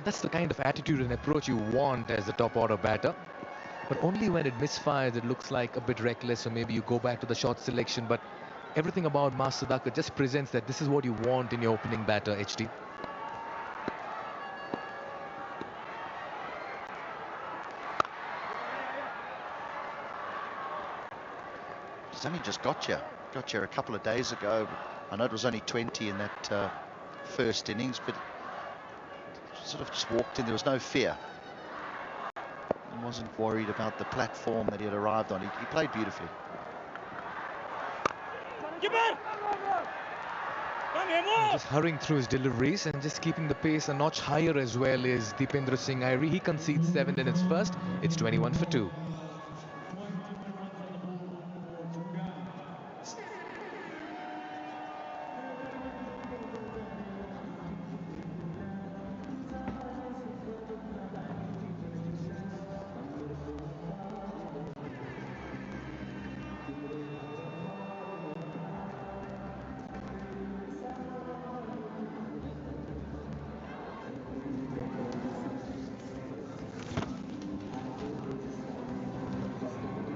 That's the kind of attitude and approach you want as a top order batter. But only when it misfires, it looks like a bit reckless, or maybe you go back to the short selection. But everything about Mas Sudhakar just presents that this is what you want in your opening batter, HT. He's only just got here a couple of days ago. I know it was only 20 in that first innings, but sort of just walked in. There was no fear. He wasn't worried about the platform that he had arrived on. He played beautifully. Just hurrying through his deliveries and just keeping the pace a notch higher as well is Deependra Singh Airi. He concedes 7 in his first. It's 21 for 2.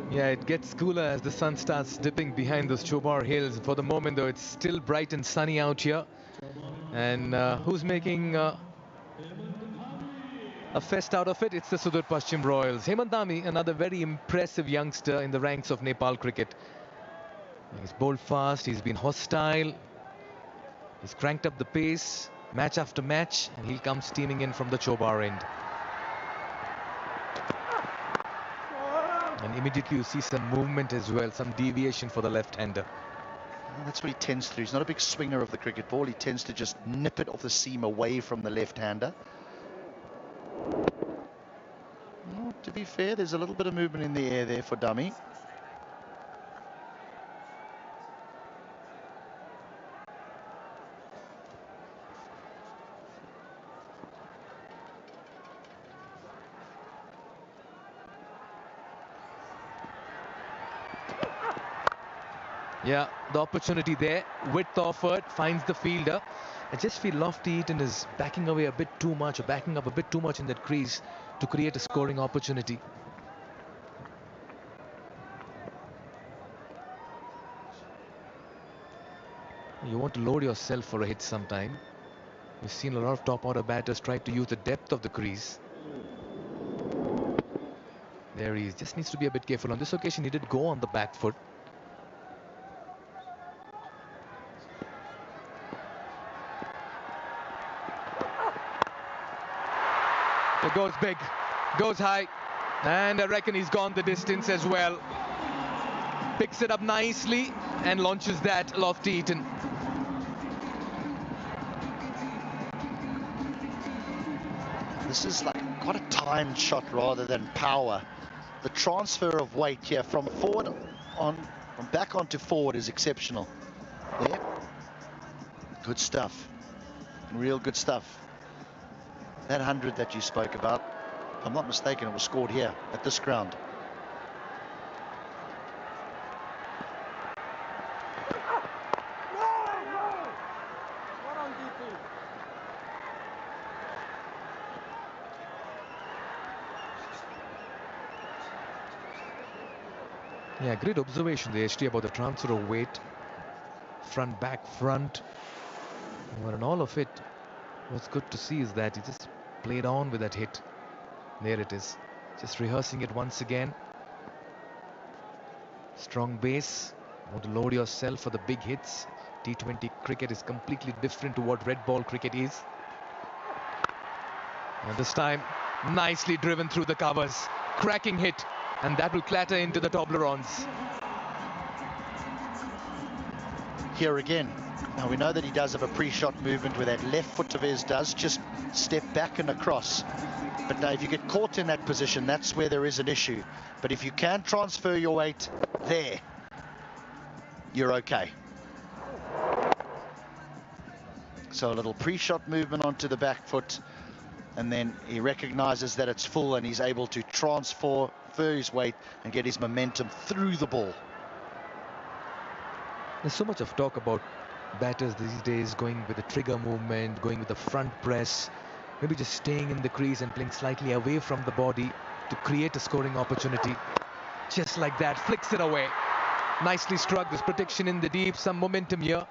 Yeah, it gets cooler as the sun starts dipping behind those Chobar hills. For the moment, though, it's still bright and sunny out here. And who's making a fest out of it? It's the Sudhurpachim Royals. Hemant Dami, another very impressive youngster in the ranks of Nepal cricket. He's bowled fast, he's been hostile, he's cranked up the pace match after match, and he'll come steaming in from the Chobar end. And immediately you see some movement as well, some deviation for the left-hander. Well, that's what he tends to do. He's not a big swinger of the cricket ball. He tends to just nip it off the seam away from the left-hander. Well, to be fair, there's a little bit of movement in the air there for Dummy. Yeah, the opportunity there, width offered, finds the fielder. I just feel Lofty Eaton is backing away a bit too much, or backing up a bit too much in that crease to create a scoring opportunity. You want to load yourself for a hit sometime. We've seen a lot of top order batters try to use the depth of the crease. There he is, just needs to be a bit careful. On this occasion, he did go on the back foot. It goes big, goes high, and I reckon he's gone the distance as well. Picks it up nicely and launches that Lofty Eaton. This is like quite a timed shot rather than power. The transfer of weight here from forward on, from back onto forward is exceptional. There, good stuff, real good stuff. That 100 that you spoke about, if I'm not mistaken, it was scored here at this ground. Yeah, great observation there, HT, about the transfer of weight. Front, back, front. Well, and all of it, what's good to see is that he just played on with that hit. There it is. Just rehearsing it once again. Strong base. Want to load yourself for the big hits. T20 cricket is completely different to what red ball cricket is. And this time, nicely driven through the covers. Cracking hit. And that will clatter into the Toblerones. Here again. Now we know that he does have a pre-shot movement where that left foot of his does just step back and across. But now if you get caught in that position, that's where there is an issue. But if you can transfer your weight there, you're okay. So a little pre-shot movement onto the back foot, and then he recognizes that it's full and he's able to transfer his weight and get his momentum through the ball. There's so much of talk about batters these days going with the trigger movement, going with the front press. Maybe just staying in the crease and playing slightly away from the body to create a scoring opportunity. Just like that, flicks it away. Nicely struck. This protection in the deep, some momentum here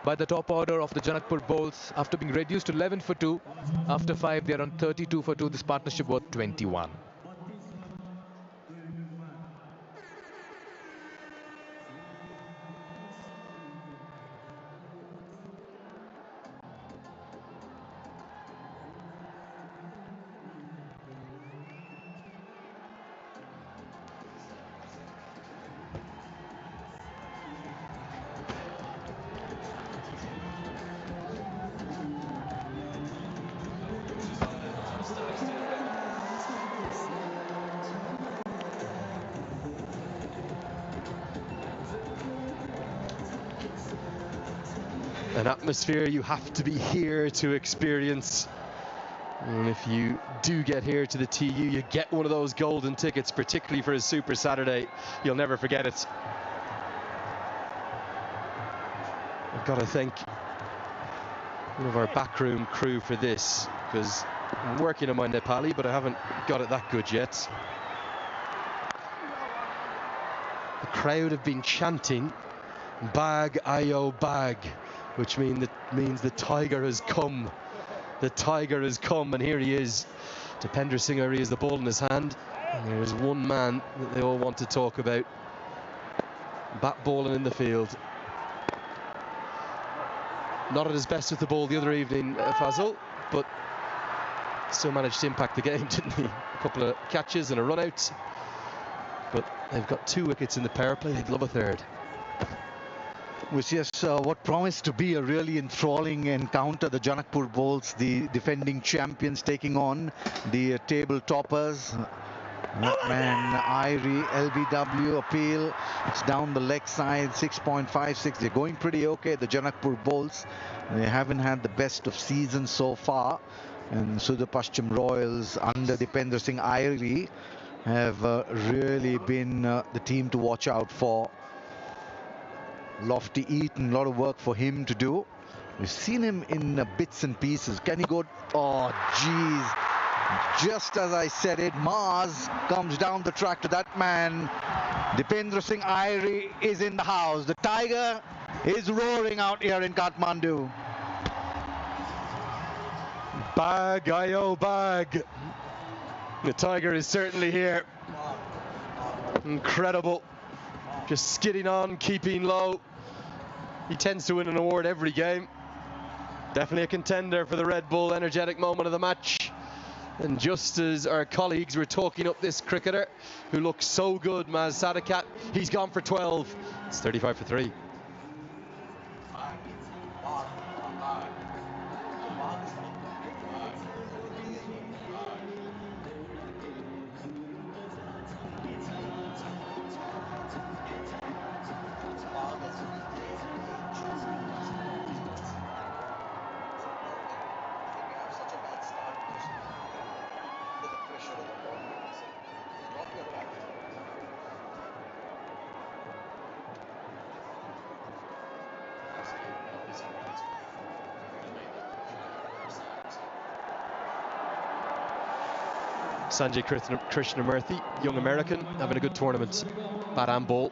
by the top order of the Janakpur Bolds. After being reduced to 11 for 2, after 5 they're on 32 for 2. This partnership worth 21. An atmosphere you have to be here to experience. And if you do get here to the TU, you get one of those golden tickets, particularly for a Super Saturday. You'll never forget it. I've got to thank one of our backroom crew for this, because I'm working on my Nepali, but I haven't got it that good yet. The crowd have been chanting "Bag Ayo Bag," which means the tiger has come. The tiger has come, and here he is. Dipender Singh Ari has the ball in his hand, and there's one man that they all want to talk about. Bat bowling in the field. Not at his best with the ball the other evening, Fazil, but still managed to impact the game, didn't he? A couple of catches and a run out. But they've got 2 wickets in the power play. They'd love a third. Was just what promised to be a really enthralling encounter. The Janakpur Bolds, the defending champions, taking on the table toppers. Man, Irie, LBW appeal. It's down the leg side, 6.56. They're going pretty okay. The Janakpur Bolds, they haven't had the best of seasons so far. And Sudhurpachim Royals under Dipender Singh Irie have really been the team to watch out for. Lofty Eaton, a lot of work for him to do. We've seen him in bits and pieces. Can he go? Oh, geez. Just as I said it, Mars comes down the track to that man. Dipender Singh Irie is in the house. The tiger is roaring out here in Kathmandu. Bag Ayo Bag. The tiger is certainly here. Incredible. Just skidding on, keeping low. He tends to win an award every game. Definitely a contender for the Red Bull energetic moment of the match. And just as our colleagues were talking up this cricketer who looks so good, Maz Sadakat, he's gone for 12. It's 35 for 3. Sanjay Krishnamurthy, young American, having a good tournament. Bat and ball.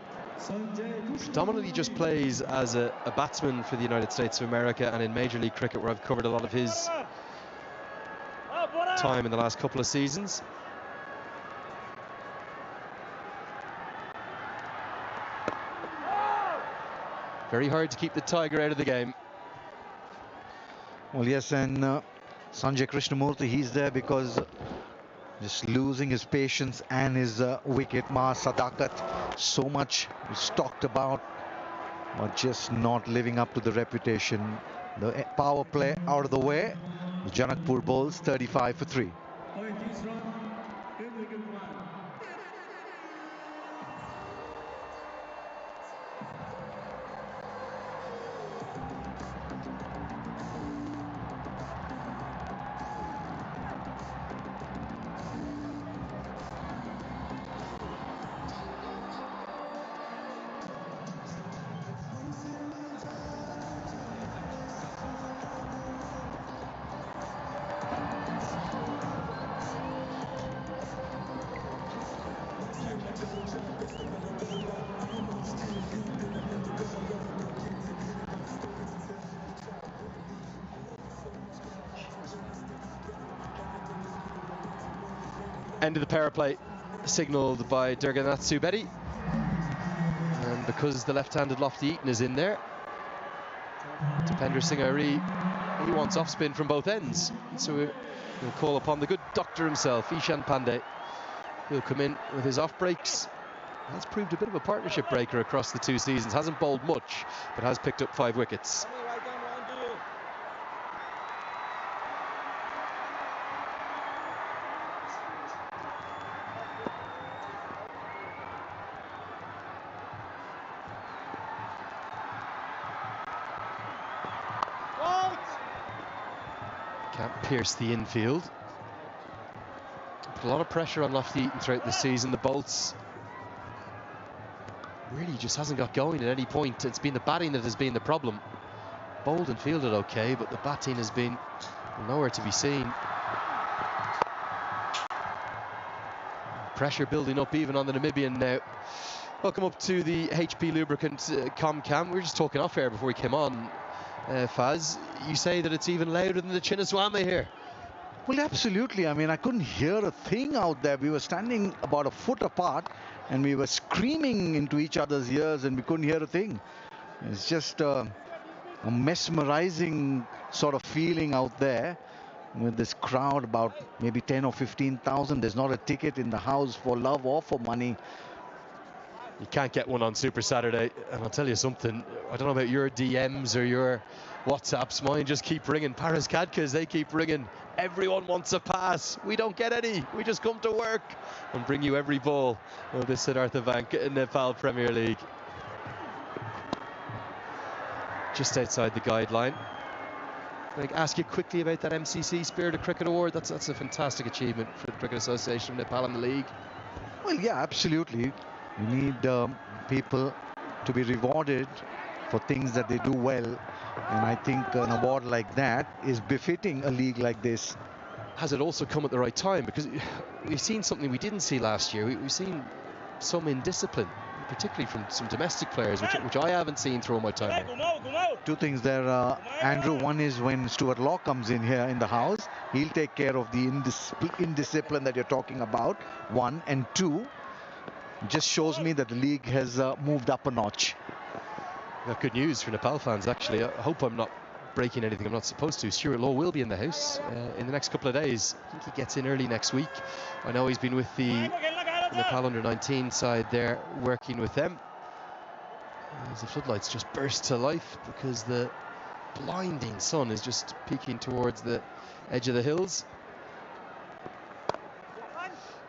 Predominantly just plays as a batsman for the United States of America and in Major League Cricket, where I've covered a lot of his time in the last couple of seasons. Very hard to keep the tiger out of the game. Well, yes, and Sanjay Krishnamurthy, he's there because just losing his patience and his wicket. Ma Sadakat, so much is talked about, but just not living up to the reputation. The power play out of the way. The Janakpur Bolds 35 for 3. End of the power play signalled by Durganatsu Betty. And because the left-handed Lofty Eaton is in there, Dipender Singh Ari, he wants off spin from both ends. So we'll call upon the good doctor himself, Ishan Pandey. He'll come in with his off breaks. Has proved a bit of a partnership breaker across the 2 seasons. Hasn't bowled much, but has picked up 5 wickets. Can't pierce the infield. Put a lot of pressure on Lofty Eaton throughout the season. The Bolts really just hasn't got going at any point. It's been the batting that has been the problem. Bowled and fielded okay, but the batting has been nowhere to be seen. Pressure building up even on the Namibian now. Welcome up to the HP Lubricant Comcam. We were just talking off air before we came on. Faz, you say that it's even louder than the Chinnaswamy here. Well, absolutely. I mean, I couldn't hear a thing out there. We were standing about a foot apart and we were screaming into each other's ears and we couldn't hear a thing. It's just a mesmerizing sort of feeling out there with this crowd, about maybe 10 or 15,000. There's not a ticket in the house for love or for money. You can't get one on Super Saturday, and I'll tell you something, I don't know about your DMs or your WhatsApps, mine just keep ringing. Paris Kadkas, they keep ringing. Everyone wants a pass. We don't get any. We just come to work and bring you every ball of this Siddhartha Bank Nepal Premier League. Just outside the guideline. Can I ask you quickly about that MCC Spirit of Cricket Award? That's a fantastic achievement for the Cricket Association of Nepal and the league. Well, yeah, absolutely. We need people to be rewarded for things that they do well, and I think an award like that is befitting a league like this. Has it also come at the right time? Because we've seen something we didn't see last year. We've seen some indiscipline, particularly from some domestic players, which I haven't seen through my time here. 2 things there, Andrew. One is when Stuart Law comes in here in the house, he'll take care of the indiscipline that you're talking about, 1. And 2, just shows me that the league has moved up a notch. Got good news for Nepal fans, actually. I hope I'm not breaking anything I'm not supposed to. Stuart Law will be in the house in the next couple of days. I think he gets in early next week. I know he's been with the Nepal under-19 side there, working with them. As the floodlights just burst to life because the blinding sun is just peeking towards the edge of the hills.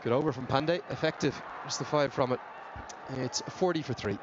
Good over from Pandey, effective, just the 5 from it. It's 40 for 3.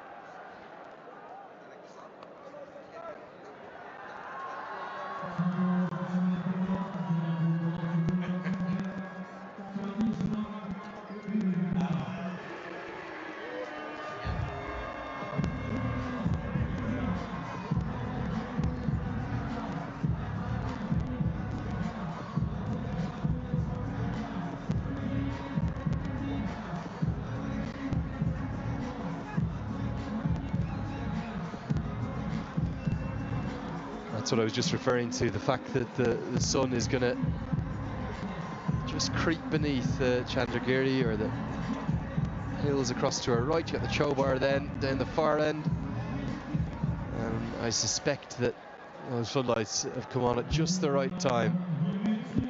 That's what I was just referring to, the fact that the sun is going to just creep beneath Chandragiri or the hills across to our right. You got the Chobar then down the far end. And I suspect that those floodlights have come on at just the right time.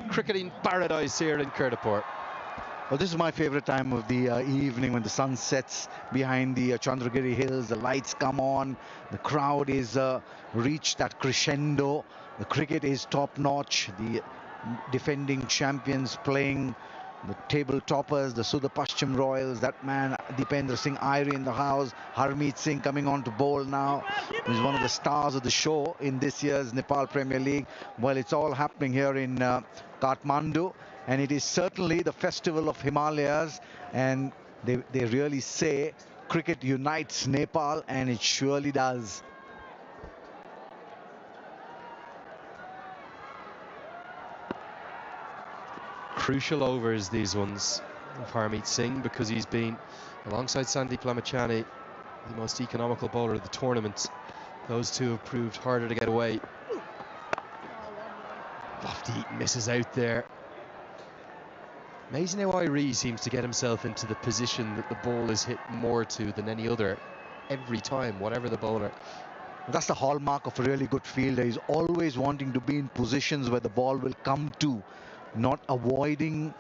Cricketing paradise here in Kirtipur. Well, this is my favorite time of the evening, when the sun sets behind the Chandragiri hills, the lights come on, the crowd is reached that crescendo, the cricket is top notch, the defending champions playing, the table toppers, the Sudhurpachim Royals, that man Dipender Singh Airi in the house, Harmeet Singh coming on to bowl now. He's one of the stars of the show in this year's Nepal Premier League. Well, it's all happening here in Kathmandu, and it is certainly the festival of Himalayas, and they really say cricket unites Nepal, and it surely does. Crucial overs, these ones, of Harmeet Singh, because he's been, alongside Sandeep Lamachani, the most economical bowler of the tournament. Those two have proved harder to get away. Lofty Eaton misses out there. Amazing how Irie seems to get himself into the position that the ball is hit more to than any other every time, whatever the bowler. That's the hallmark of a really good fielder. He's always wanting to be in positions where the ball will come to, not avoiding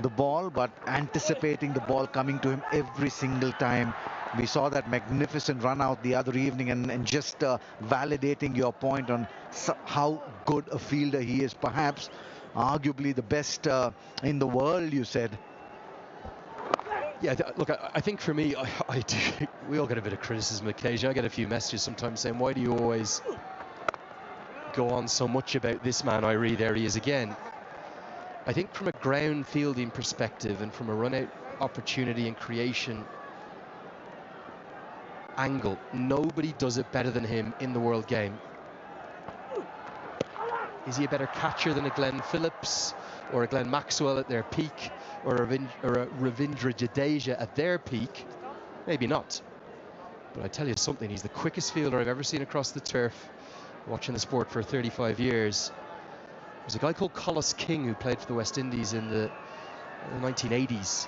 the ball, but anticipating the ball coming to him every single time. We saw that magnificent run out the other evening, and just validating your point on how good a fielder he is. Perhaps arguably the best in the world, you said. Yeah, look, I think for me, I do. We all get a bit of criticism occasionally. I get a few messages sometimes saying, why do you always go on so much about this man, Irie? There he is again. I think from a ground fielding perspective and from a run-out opportunity and creation angle, nobody does it better than him in the world game. Is he a better catcher than a Glenn Phillips or a Glenn Maxwell at their peak, or a Ravindra Jadeja at their peak? Maybe not. But I tell you something, he's the quickest fielder I've ever seen across the turf, watching the sport for 35 years. There's a guy called Collis King who played for the West Indies in the 1980s.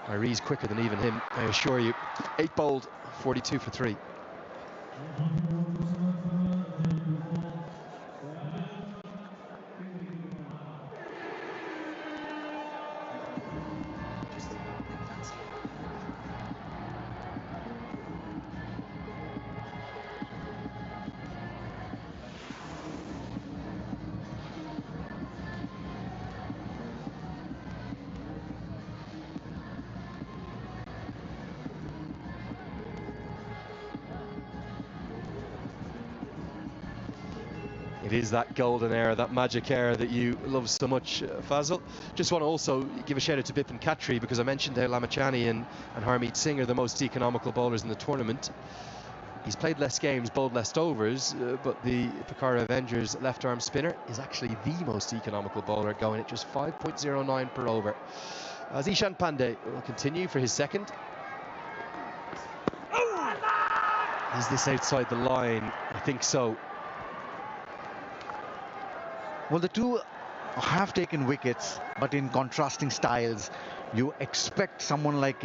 Irie's quicker than even him, I assure you. 8 bowled, 42 for 3. It is that golden era, that magic era that you love so much, Fazil. Just want to also give a shout out to Bipin Khatri, because I mentioned how Lamachani and Harmeet Singh are the most economical bowlers in the tournament. He's played less games, bowled less overs, but the Pakara Avengers left arm spinner is actually the most economical bowler, going at just 5.09 per over. As Ishan Pandey will continue for his second. Is this outside the line? I think so. Well, the two have taken wickets, but in contrasting styles. You expect someone like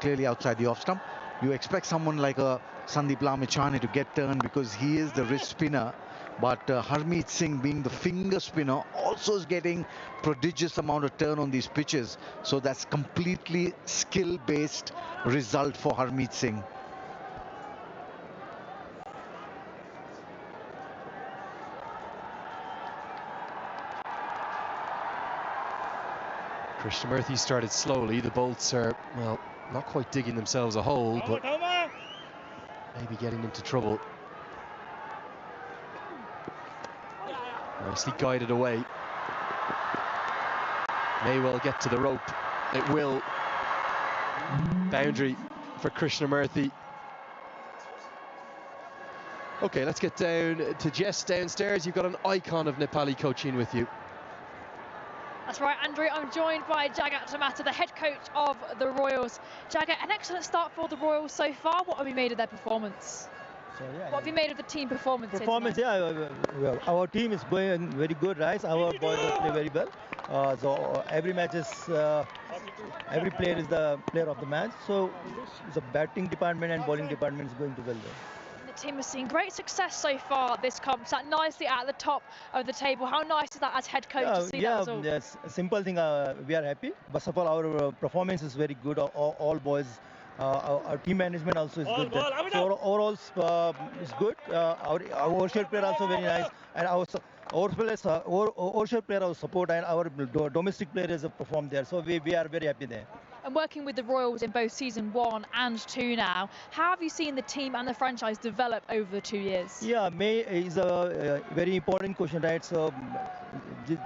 clearly outside the off stump, you expect someone like a Sandeep Lamachani to get turned because he is the wrist spinner. But Harmeet Singh, being the finger spinner, also is getting prodigious amount of turn on these pitches. So that's completely skill-based result for Harmeet Singh. Krishnamurthy started slowly. The Bolts are, well, not quite digging themselves a hole, but maybe getting into trouble. Nicely guided away. May well get to the rope. It will. Boundary for Krishnamurthy. Okay, let's get down to Jess downstairs. You've got an icon of Nepali coaching with you. That's right, Andrew. I'm joined by Jagat Tamata, the head coach of the Royals. Jagat, an excellent start for the Royals so far. What have you made of their performance? What have you made of the team performance? Our team is going very good, right? Our boys play very well. So every match is, every player is the player of the match. So the batting department and bowling department is going to well there. The team has seen great success so far this comp, sat nicely at the top of the table. How nice is that as head coach to see that result? Yes, simple thing, we are happy. First of all, our performance is very good, all boys. Our team management also is good. So overall is good. Our overshot player also very nice, and our overshot player also support, and our domestic players have performed there. So we are very happy there. And working with the Royals in both season 1 and 2 now, how have you seen the team and the franchise develop over the 2 years? Yeah, May is a very important question, right? So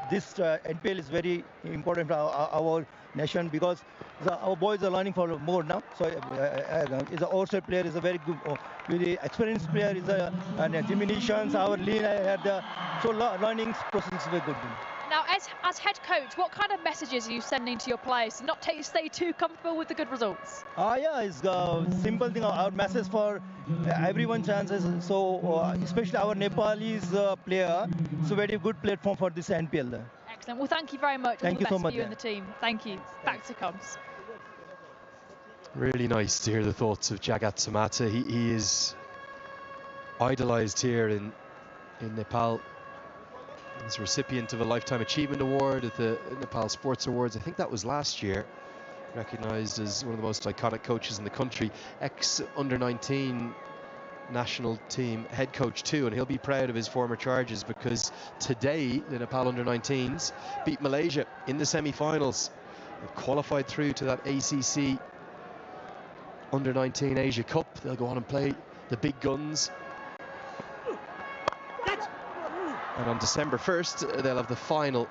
this NPL is very important for our nation, because our boys are learning for more now. So is an overshot player is a very good, very experienced player. Is a Jimmy Nishans, our lead had the so learning process is very good. Now As head coach, what kind of messages are you sending to your players to not stay too comfortable with the good results? Yeah, it's a simple thing. Our message for everyone chances. So especially our Nepalese player, so very good platform for this NPL. Excellent. Well, thank you very much. Thank you so much. For you and the team. Thank you. Back to comms. Really nice to hear the thoughts of Jagat Samata. He is idolised here in Nepal. He's a recipient of a Lifetime Achievement Award at the Nepal Sports Awards. I think that was last year. Recognised as one of the most iconic coaches in the country. Ex-under-19 national team head coach too, and he'll be proud of his former charges because today the Nepal under-19s beat Malaysia in the semi-finals. They've qualified through to that ACC under-19 Asia Cup. They'll go on and play the big guns. And on December 1st, they'll have the final.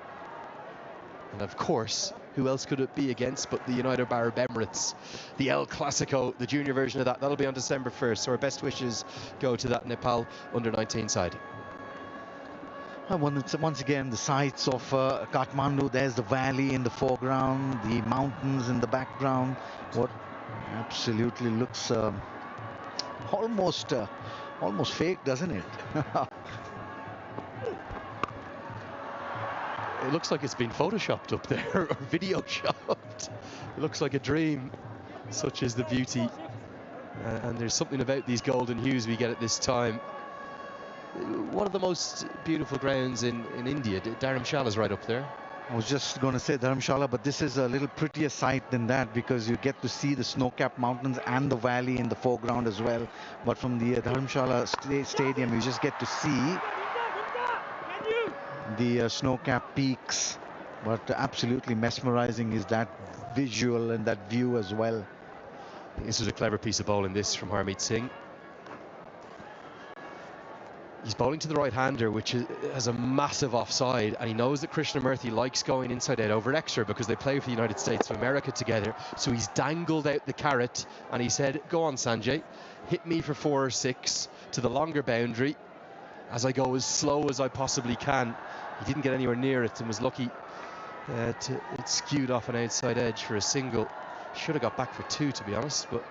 And of course, who else could it be against but the United Arab Emirates, the El Clasico, the junior version of that. That'll be on December 1st. So our best wishes go to that Nepal under-19 side. Once again, the sights of Kathmandu. There's the valley in the foreground, the mountains in the background. What absolutely looks almost fake, doesn't it? It looks like it's been photoshopped up there or video shopped. It looks like a dream. Such is the beauty. And there's something about these golden hues we get at this time. One of the most beautiful grounds in India. Dharamshala is right up there. I was just going to say Dharamshala, but this is a little prettier sight than that because you get to see the snow-capped mountains and the valley in the foreground as well. But from the Dharamshala stadium, you just get to see the snow-capped peaks. But absolutely mesmerizing is that visual and that view as well. This was a clever piece of bowling, this from Harmeet Singh. He's bowling to the right-hander, which has a massive offside, and he knows that Krishnamurthy likes going inside out over extra because they play for the United States of America together. So he's dangled out the carrot, and he said, "Go on, Sanjay, hit me for 4 or 6 to the longer boundary as I go as slow as I possibly can." He didn't get anywhere near it and was lucky it skewed off an outside edge for a single. Should have got back for 2, to be honest, but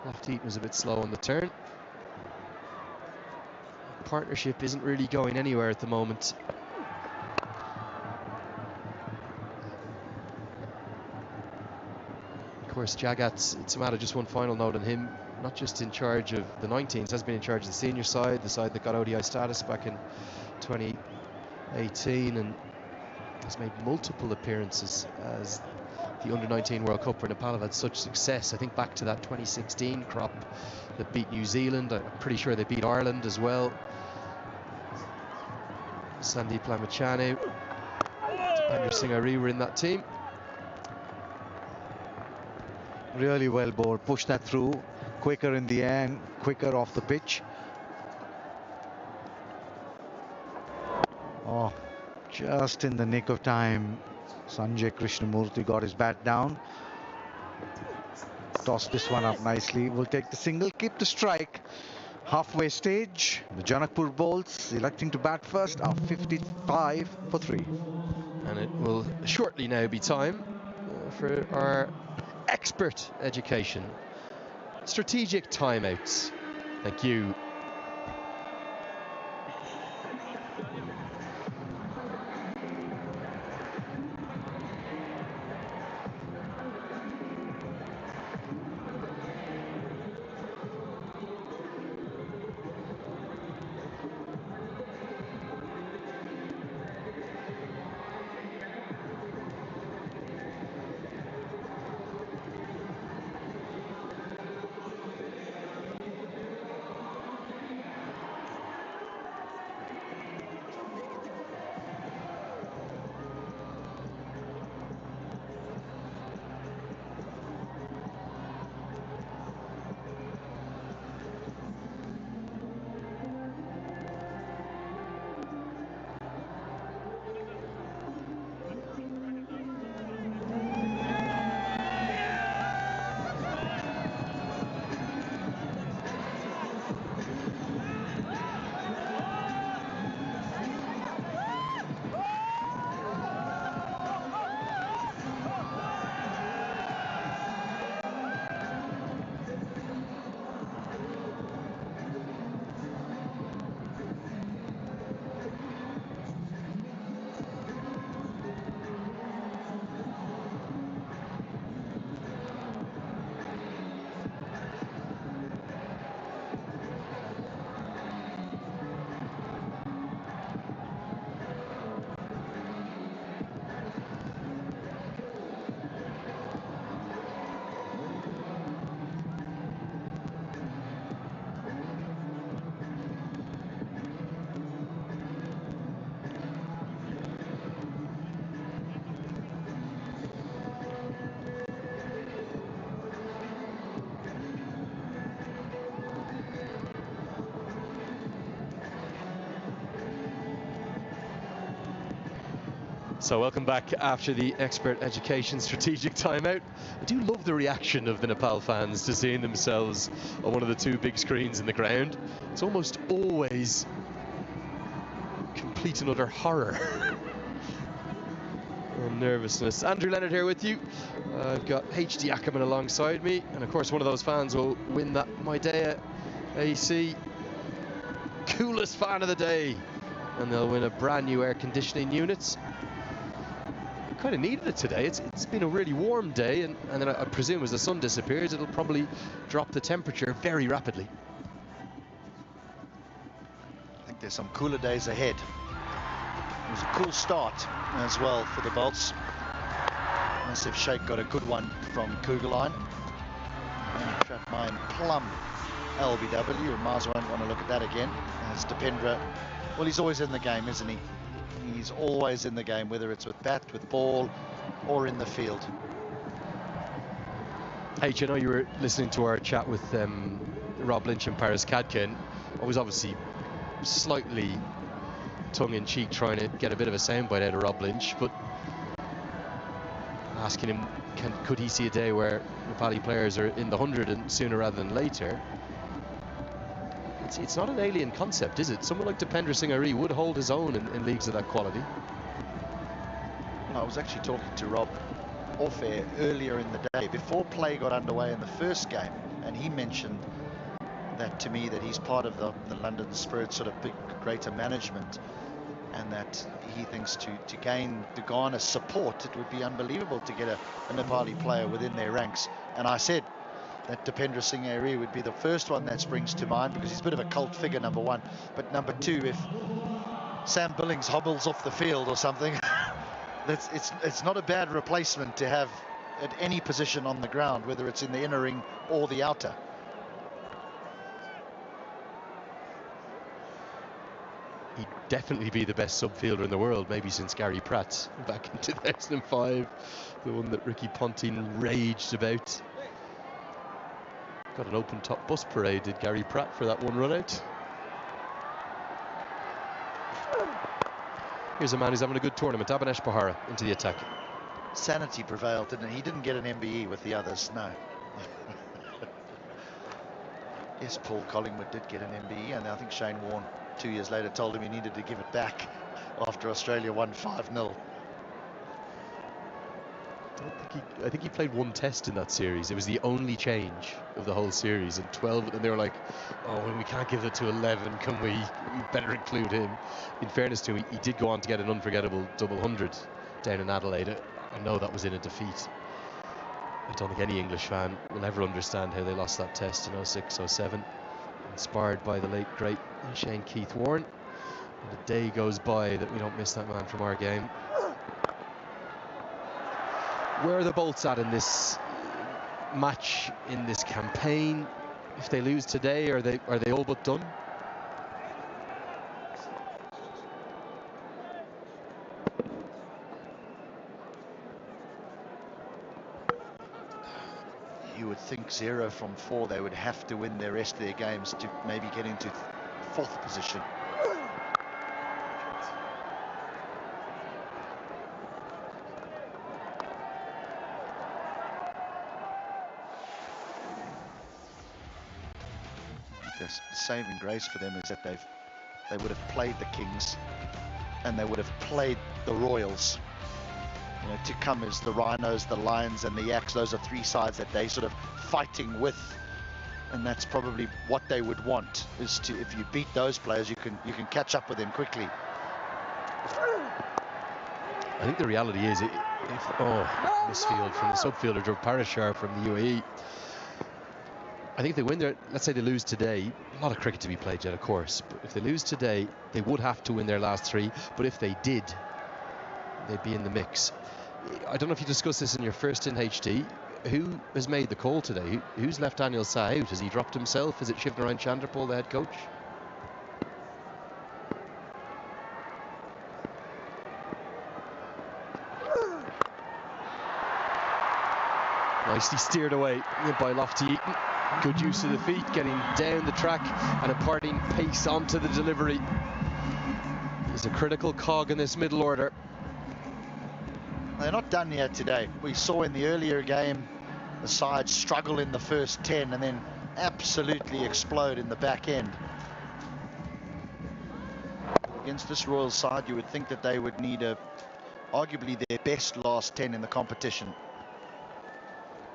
Lofty was a bit slow on the turn. Partnership isn't really going anywhere at the moment. Of course, Jagat Samata, just one final note on him, not just in charge of the 19s, has been in charge of the senior side, the side that got ODI status back in 2018, and has made multiple appearances as the under-19 World Cup, where Nepal have had such success. I think back to that 2016 crop that beat New Zealand. I'm pretty sure they beat Ireland as well. Sandeep Lamachane, Dipander Singh Ari were in that team. Really well bowled. Push that through. Quicker in the air, quicker off the pitch. Oh, just in the nick of time. Sanjay Krishnamurthy got his bat down. Tossed this one up nicely. Will take the single, keep the strike. Halfway stage, the Janakpur Bolds electing to bat first, are 55 for 3. And it will shortly now be time for our expert education. Strategic timeouts. Thank you. So welcome back after the expert education strategic timeout. I do love the reaction of the Nepal fans to seeing themselves on one of the two big screens in the ground. It's almost always complete and utter horror. And nervousness. Andrew Leonard here with you. I've got HD Ackerman alongside me, and of course one of those fans will win that Midea AC coolest fan of the day, and they'll win a brand new air conditioning unit. Kind of needed it today. It's been a really warm day, and then I presume as the sun disappears it'll probably drop the temperature very rapidly. I think there's some cooler days ahead. It was a cool start as well for the Bolts. Massive Sheikh got a good one from Kugelheim. And trapped mine plum LBW, and Mars won't want to look at that again. As Dipendra, well, he's always in the game, isn't he? He's always in the game, whether it's with bat, with ball, or in the field. Hey, you know, you were listening to our chat with Rob Lynch and Paris Cadkin. I was obviously slightly tongue-in-cheek trying to get a bit of a soundbite out of Rob Lynch, but asking him, could he see a day where Nepali players are in the 100 and sooner rather than later? It's not an alien concept, is it? Someone like Dipendra Singh Ari would hold his own in leagues of that quality. I was actually talking to Rob off air earlier in the day, before play got underway in the first game, and he mentioned that to me, that he's part of the London Spirit sort of big greater management, and that he thinks to garner support, it would be unbelievable to get a Nepali player within their ranks. And I said that Dipendra Singh Ari would be the first one that springs to mind, because he's a bit of a cult figure, number one. But number two, if Sam Billings hobbles off the field or something, it's not a bad replacement to have at any position on the ground, whether it's in the inner ring or the outer. He'd definitely be the best subfielder in the world, maybe since Gary Pratt back in 2005, the one that Ricky Ponting raged about. Got an open top bus parade, did Gary Pratt, for that one run out. Here's a man who's having a good tournament, Abhinesh Pahara into the attack. Sanity prevailed, didn't it? He didn't get an MBE with the others, no. Yes, Paul Collingwood did get an MBE, and I think Shane Warne 2 years later told him he needed to give it back after Australia won 5-0. I think he played one test in that series. It was the only change of the whole series, and 12, and they were like, oh, when we can't give it to 11, can we better include him? In fairness to him, he did go on to get an unforgettable double 100 down in Adelaide. I know that was in a defeat. I don't think any English fan will ever understand how they lost that test in 06-07, inspired by the late great Shane Keith Warren. And a day goes by that we don't miss that man from our game. Where are the Bolts at in this match, in this campaign? If they lose today, are they all but done? You would think 0 from 4, they would have to win the rest of their games to maybe get into 4th position. The saving grace for them is that they would have played the Kings, and they would have played the Royals. You know, to come is the Rhinos, the Lions, and the Yaks. Those are 3 sides that they sort of fighting with, and that's probably what they would want, is to, if you beat those players, you can catch up with them quickly. I think the reality is, misfield from the subfielder Joe Parashar from the UAE. I think if they win there, let's say they lose today, a lot of cricket to be played yet, of course, but if they lose today, they would have to win their last 3, but if they did, they'd be in the mix. I don't know if you discussed this in your first in HD. Who has made the call today? Who's left Daniel Sah out? Has he dropped himself? Is it Shivnarine Chandrapal, the head coach? Nicely steered away by Lofty Eaton. Good use of the feet, getting down the track and imparting pace onto the delivery. He's a critical cog in this middle order. They're not done yet today. We saw in the earlier game the side struggle in the first 10 and then absolutely explode in the back end. Against this Royals side, you would think that they would need arguably their best last 10 in the competition.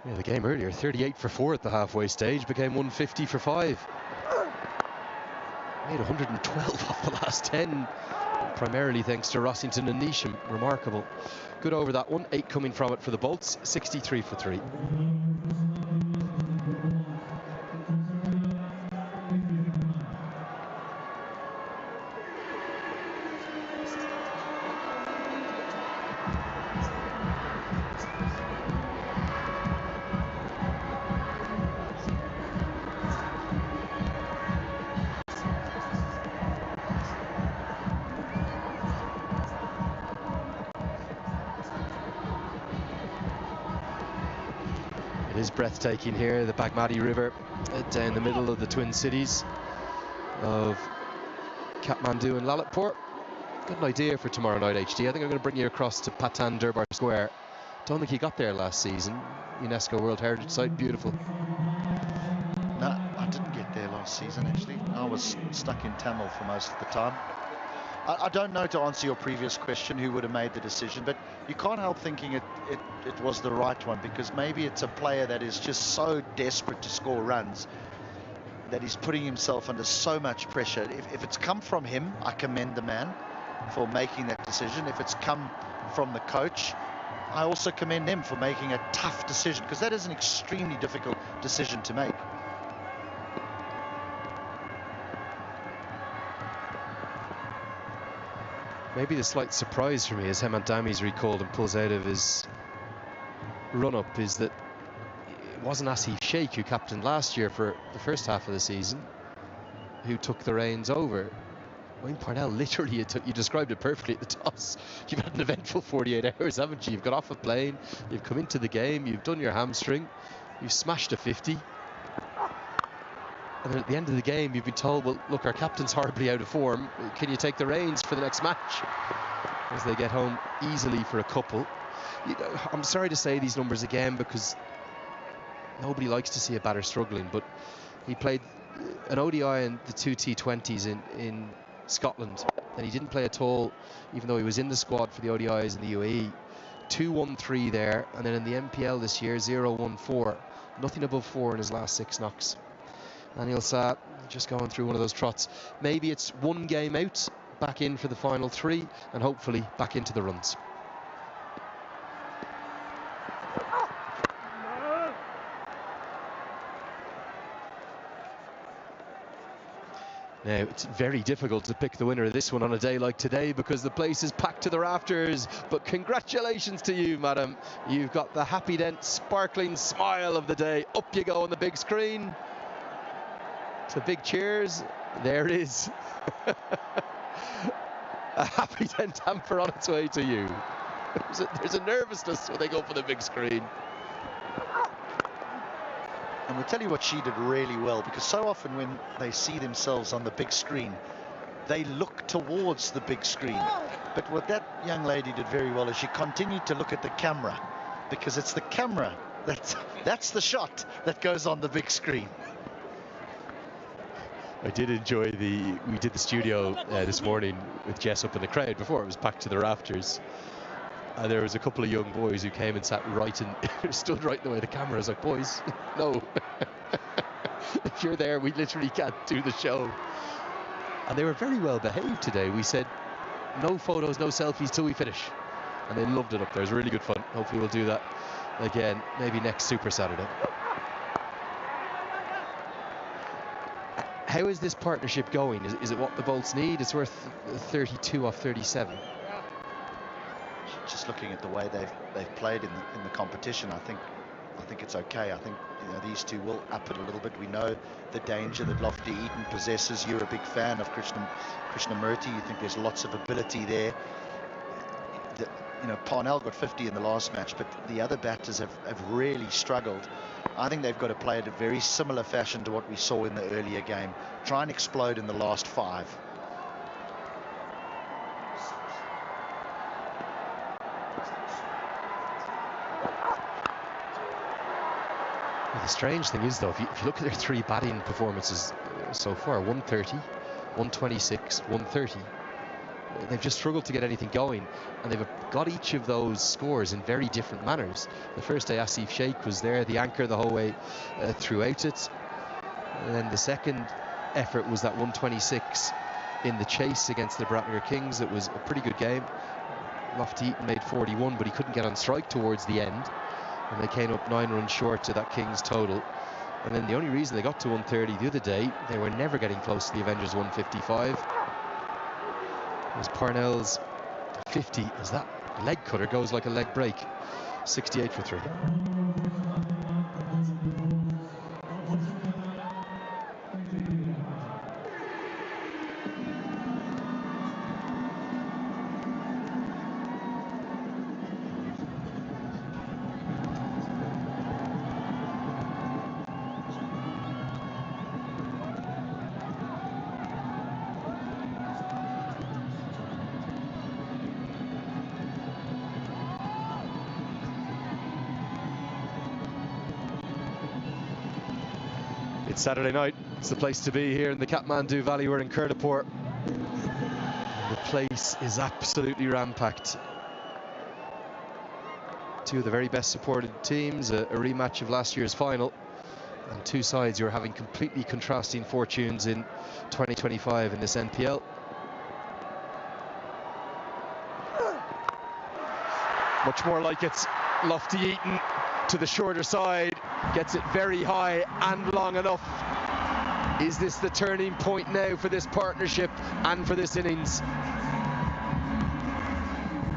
Yeah, the game earlier, 38 for 4 at the halfway stage, became 150 for 5. Made 112 off the last 10, primarily thanks to Rossington and Neesham. Remarkable. Good over that one. 8 coming from it for the Bolts, 63 for 3. It is breathtaking here, the Bagmati River down the middle of the twin cities of Kathmandu and Lalitpur. Got an idea for tomorrow night, HD. I think I'm going to bring you across to Patan Durbar Square. Don't think he got there last season. UNESCO World Heritage Site, beautiful. No, I didn't get there last season actually. I was stuck in Tamil for most of the time. I don't know, to answer your previous question, who would have made the decision, but you can't help thinking it was the right one, because maybe it's a player that is just so desperate to score runs that he's putting himself under so much pressure. If it's come from him, I commend the man for making that decision. If it's come from the coach, I also commend them for making a tough decision, because that is an extremely difficult decision to make. Maybe the slight surprise for me as Hemant Dhami's recalled and pulls out of his run-up is that it wasn't Asif Sheikh, who captained last year for the first half of the season, who took the reins over. Wayne Parnell, literally, you described it perfectly at the toss. You've had an eventful 48 hours, haven't you? You've got off a plane, you've come into the game, you've done your hamstring, you've smashed a 50. And then at the end of the game, you've been told, well, look, our captain's horribly out of form. Can you take the reins for the next match? As they get home easily for a couple. I'm sorry to say these numbers again, because nobody likes to see a batter struggling, but he played an ODI and the 2 T20s in Scotland, and he didn't play at all, even though he was in the squad for the ODIs in the UAE. 2-1-3 there, and then in the MPL this year, 0-1-4. Nothing above 4 in his last 6 knocks. Anil Shah just going through one of those trots. Maybe it's one game out, back in for the final 3, and hopefully back into the runs. Now, it's very difficult to pick the winner of this one on a day like today, because the place is packed to the rafters. But congratulations to you, madam. You've got the Happy Dent sparkling smile of the day. Up you go on the big screen. So big cheers. There it is. A Happy Dent hamper on its way to you. There's a nervousness when they go for the big screen. And we'll tell you what she did really well, because so often when they see themselves on the big screen, they look towards the big screen. But what that young lady did very well is she continued to look at the camera, because it's the camera that's the shot that goes on the big screen. I did enjoy we did the studio this morning with Jess up in the crowd before it was packed to the rafters. And there was a couple of young boys who came and sat right and stood right in the way of the camera. I was like, boys, no. If you're there, we literally can't do the show. And they were very well behaved today. We said, no photos, no selfies till we finish. And they loved it up there. It was really good fun. Hopefully we'll do that again, maybe next Super Saturday. How is this partnership going? Is it what the Bolts need? It's worth 32 off 37. Just looking at the way they've played in the competition, I think it's okay. I think these two will up it a little bit. We know the danger that Lofty Eaton possesses. You're a big fan of Krishnamurti. You think there's lots of ability there. Parnell got 50 in the last match, but the other batters have really struggled. I think they've got to play it a very similar fashion to what we saw in the earlier game. Try and explode in the last 5. Well, the strange thing is, though, if you look at their 3 batting performances so far, 130, 126, 130, they've just struggled to get anything going, and they've got each of those scores in very different manners. The first day, Asif Sheikh was there, the anchor the whole way throughout it. And then the second effort was that 126 in the chase against the Bratnagar Kings. It was a pretty good game. Lofty Eaton made 41, but he couldn't get on strike towards the end, and they came up 9 runs short to that Kings total. And then the only reason they got to 130 the other day, they were never getting close to the Avengers 155. It was Parnell's 50 as that leg cutter goes like a leg break. 68 for 3. It's Saturday night. It's the place to be here in the Kathmandu Valley. We're in Kurdapur. The place is absolutely ram-packed. 2 of the very best supported teams, a rematch of last year's final, and 2 sides who are having completely contrasting fortunes in 2025 in this NPL. Much more like it's Lofty Eaton to the shorter side, gets it very high and long enough. Is this the turning point now for this partnership and for this innings?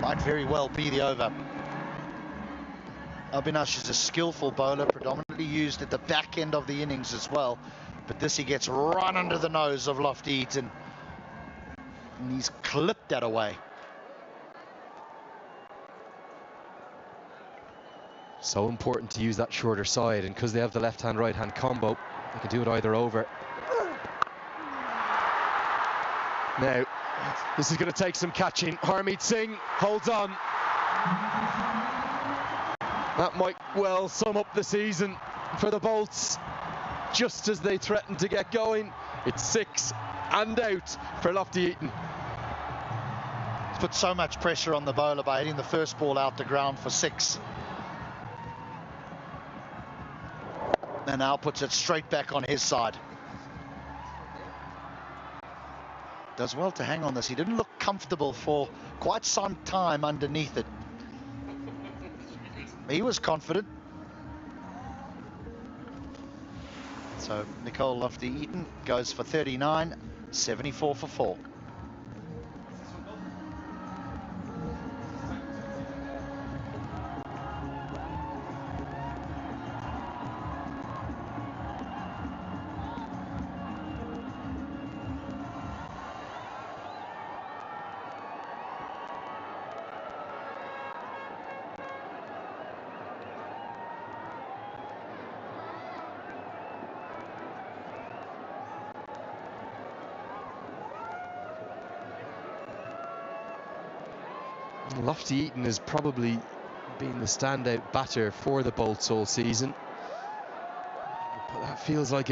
Might very well be the over. Avinash is a skillful bowler, predominantly used at the back end of the innings as well, but this he gets right under the nose of Lofty Eaton, and he's clipped that away. So important to use that shorter side, and because they have the left-hand right-hand combo, they can do it either over. Now this is going to take some catching. Harmeet Singh holds on. That might well sum up the season for the Bolts. Just as they threaten to get going, it's 6 and out for Lofty Eaton. Put so much pressure on the bowler by hitting the first ball out the ground for 6. And now puts it straight back on his side. Does well to hang on this. He didn't look comfortable for quite some time underneath it. He was confident. So Nicole Lofty Eaton goes for 39, 74 for 4. Lofty Eaton has probably been the standout batter for the Bolts all season. But that feels like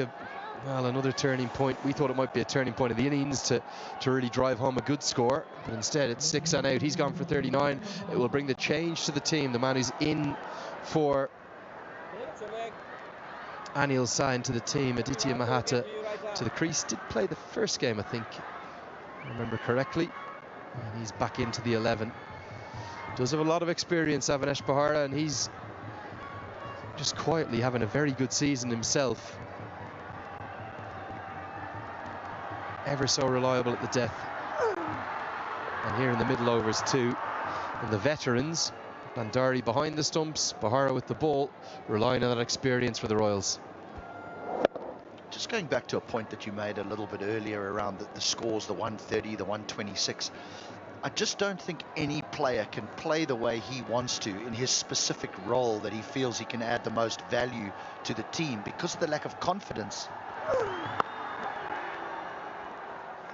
another turning point. We thought it might be a turning point of the innings to really drive home a good score, but instead it's 6 and out. He's gone for 39. It will bring the change to the team. The man who's in for Anil Sain to the team, Aditya Mahata to the crease. Did play the first game, I think, if I remember correctly. And he's back into the 11. Does have a lot of experience, Avinash Bahara, and he's just quietly having a very good season himself. Ever so reliable at the death. And here in the middle overs too. And the veterans, Bandari behind the stumps, Bahara with the ball, relying on that experience for the Royals. Just going back to a point that you made a little bit earlier around the scores, the 130, the 126. I just don't think any player can play the way he wants to in his specific role that he feels he can add the most value to the team because of the lack of confidence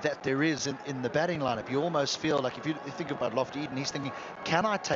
that there is in the batting lineup. You almost feel like if you think about Lofty Eaton, he's thinking, can I take